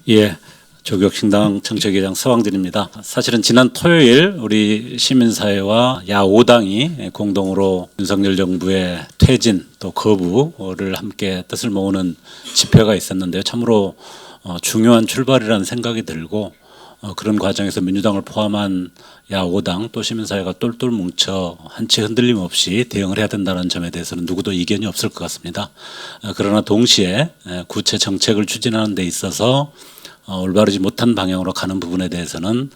예, 조국혁신당 정책위의장 서왕진입니다. 사실은 지난 토요일 우리 시민사회와 야5당이 공동으로 윤석열 정부의 퇴진 또 거부를 함께 뜻을 모으는 집회가 있었는데요. 참으로 중요한 출발이라는 생각이 들고 그런 과정에서 민주당을 포함한 야5당 또 시민사회가 똘똘 뭉쳐 한치 흔들림 없이 대응을 해야 된다는 점에 대해서는 누구도 이견이 없을 것 같습니다. 그러나 동시에 구체 정책을 추진하는 데 있어서 올바르지 못한 방향으로 가는 부분에 대해서는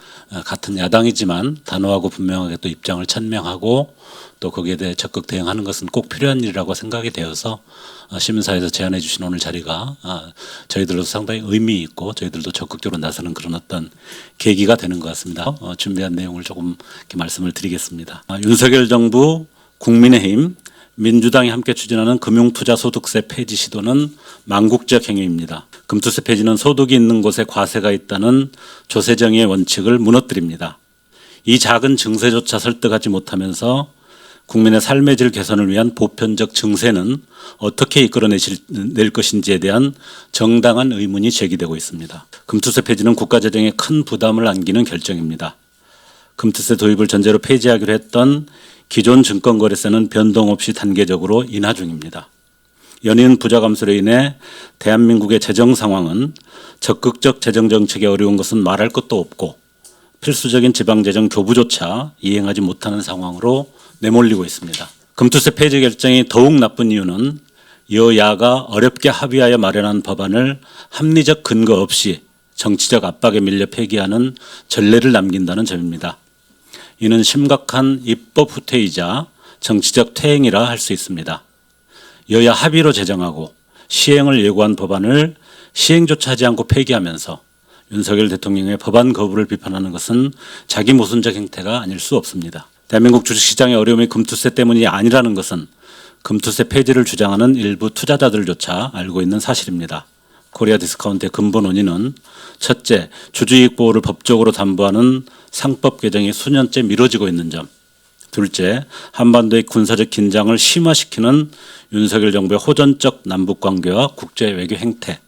같은 야당이지만 단호하고 분명하게 또 입장을 천명하고 또 거기에 대해 적극 대응하는 것은 꼭 필요한 일이라고 생각이 되어서 시민사회에서 제안해 주신 오늘 자리가 저희들로도 상당히 의미 있고 저희들도 적극적으로 나서는 그런 어떤 계기가 되는 것 같습니다. 준비한 내용을 조금 이렇게 말씀을 드리겠습니다. 윤석열 정부, 국민의힘, 민주당이 함께 추진하는 금융투자소득세 폐지 시도는 망국적 행위입니다. 금투세 폐지는 소득이 있는 곳에 과세가 있다는 조세정의의 원칙을 무너뜨립니다. 이 작은 증세조차 설득하지 못하면서 국민의 삶의 질 개선을 위한 보편적 증세는 어떻게 이끌어낼 것인지에 대한 정당한 의문이 제기되고 있습니다. 금투세 폐지는 국가재정에 큰 부담을 안기는 결정입니다. 금투세 도입을 전제로 폐지하기로 했던 기존 증권거래세는 변동 없이 단계적으로 인하 중입니다. 연이은 부자 감소로 인해 대한민국의 재정 상황은 적극적 재정 정책이 어려운 것은 말할 것도 없고 필수적인 지방재정 교부조차 이행하지 못하는 상황으로 내몰리고 있습니다. 금투세 폐지 결정이 더욱 나쁜 이유는 여야가 어렵게 합의하여 마련한 법안을 합리적 근거 없이 정치적 압박에 밀려 폐기하는 전례를 남긴다는 점입니다. 이는 심각한 입법 후퇴이자 정치적 퇴행이라 할 수 있습니다. 여야 합의로 제정하고 시행을 예고한 법안을 시행조차 하지 않고 폐기하면서 윤석열 대통령의 법안 거부를 비판하는 것은 자기 모순적 행태가 아닐 수 없습니다. 대한민국 주식시장의 어려움이 금투세 때문이 아니라는 것은 금투세 폐지를 주장하는 일부 투자자들조차 알고 있는 사실입니다. 코리아 디스카운트의 근본 원인은 첫째, 주주이익 보호를 법적으로 담보하는 상법 개정이 수년째 미뤄지고 있는 점. 둘째, 한반도의 군사적 긴장을 심화시키는 윤석열 정부의 호전적 남북관계와 국제외교 행태.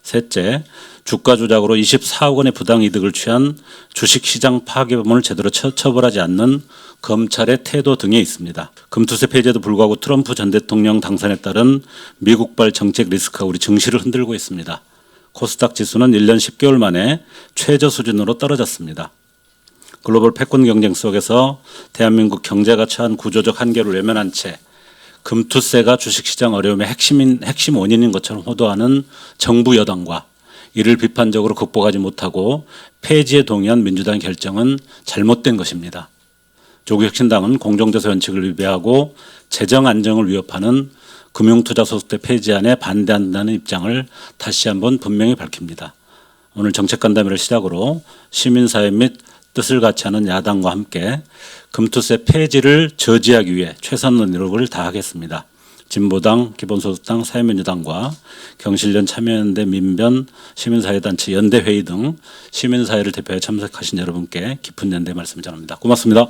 셋째, 주가 조작으로 24억 원의 부당이득을 취한 주식시장 파괴범을 제대로 처벌하지 않는 검찰의 태도 등에 있습니다. 금투세 폐지에도 불구하고 트럼프 전 대통령 당선에 따른 미국발 정책 리스크가 우리 증시를 흔들고 있습니다. 코스닥 지수는 1년 10개월 만에 최저 수준으로 떨어졌습니다. 글로벌 패권 경쟁 속에서 대한민국 경제가 처한 구조적 한계를 외면한 채 금투세가 주식시장 어려움의 핵심 원인인 것처럼 호도하는 정부 여당과 이를 비판적으로 극복하지 못하고 폐지에 동의한 민주당의 결정은 잘못된 것입니다. 조국혁신당은 공정조세 원칙을 위배하고 재정 안정을 위협하는 금융투자소득세 폐지안에 반대한다는 입장을 다시 한번 분명히 밝힙니다. 오늘 정책간담회를 시작으로 시민사회 및 뜻을 같이 하는 야당과 함께 금투세 폐지를 저지하기 위해 최선의 노력을 다하겠습니다. 진보당, 기본소득당, 사회민주당과 경실련, 참여연대, 민변, 시민사회단체, 연대회의 등 시민사회를 대표해 참석하신 여러분께 깊은 연대 말씀 전합니다. 고맙습니다.